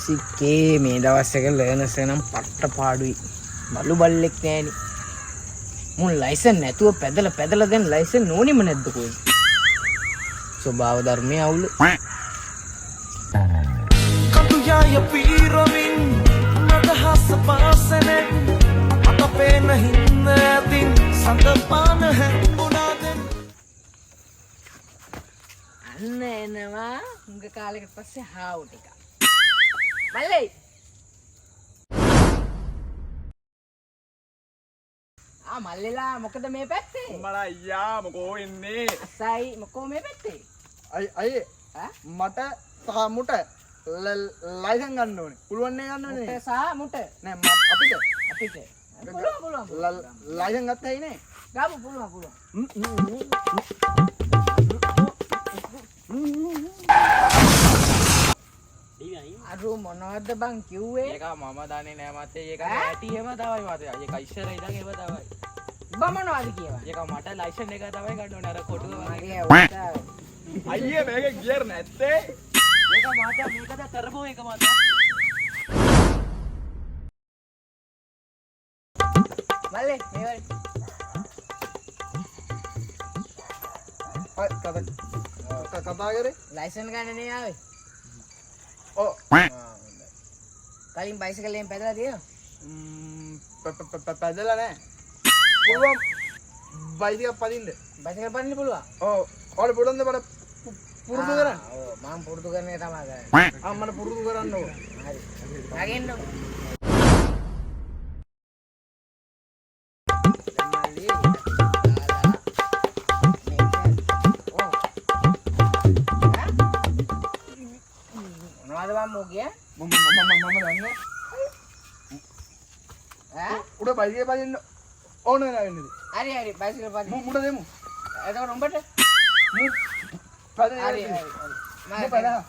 සික්කේ මේ දවස් එක ලර්නර්ස් නම් පට්ට පාඩුයි. බලු බල්ලෙක් නෑනේ. මුන් ලයිසන් නැතුව පැදලා දැන් ලයිසන් ඕනෙම නැද්ද කොහෙද? ස්වභාව ධර්මයේ අවුල. කටුයාය පීරමින් නදහස පාසනෙන් අපේ නහින්න ඇතින් සඳපාන හැංගුණාදෙන් අන්න එනවා හුඟ කාලෙකට පස්සේ හාවු ටික. මල්ලේ මල්ලෙලා මොකද මේ පැත්තේ? මලා අයියා මොකෝ එන්නේ? අසයි මොකෝ මේ පැත්තේ? අයියේ මට සහ මුට ලයිසන් ගන්න ඕනේ. පුළුවන් නේ ගන්න ඕනේ. මුට සහ මුට. නෑ අපිට පුළුවන්. ලයිසන් ගත්තයි නේ. ගාමු පුළුවන්. අරු මොනවද බං කිව්වේ? ඒක මම දන්නේ නෑ මතේ. ඒක ඇටි එහෙම තමයි මතේ. ඒක ඉස්සර ඉඳන් එහෙම තමයි. බා මොනවද කියවා? ඒක මට ලයිසන් එක තමයි ගන්න ඕනේ. අර කොටුව වගේ. අයියේ අයියේ මේක ගියර් නැත්තේ. ඒක මාත මේකද කරපුව එක මාත. මල්ලේ මේවයි. කතා කරේ? ලයිසන් ගන්න නේ ආවේ. ඔව්. කලින් බයිසිකලෙන් පැදලා තියෙනවා. පැදලා නෑ. පුළුවන් බයිසිකල් පදින්න. බයිසිකල් පදින්න පුළුවන්. ඔව්. ඔයාලා පුළුවන්ද මට පුරුදු කරන්න? ඔව් මම පුරුදු කරන එක තමයි කරන්නේ. මට පුරුදු කරන්න ඕන. හරි. නගින්න. මොනවද බං මොකිය? මම දන්නේ. උඩ බයිසිකල් පදින්න ඕන වෙනවද? හරි බයිසිකල් පදින්න. මුට දෙමු. එතකොට උඹට පදින්න. හරි. මම පදලා.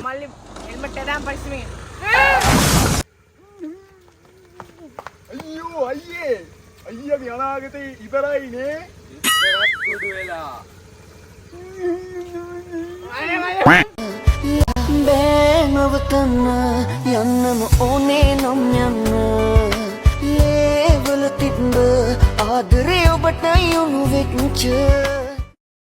මල්ලි හෙල්මට් එක දාන්න පරිස්සමෙන්. අයියෝ අයියාගේ අනාගතේ ඉවරයි නේ. ඉස්සරත් කුඩු වෙලා. බෑනවතන්න යන්නම ඕනේ නම් යන්න ඒවල තිබ්බ ආදරේ ඔබට යොමු වෙච්ච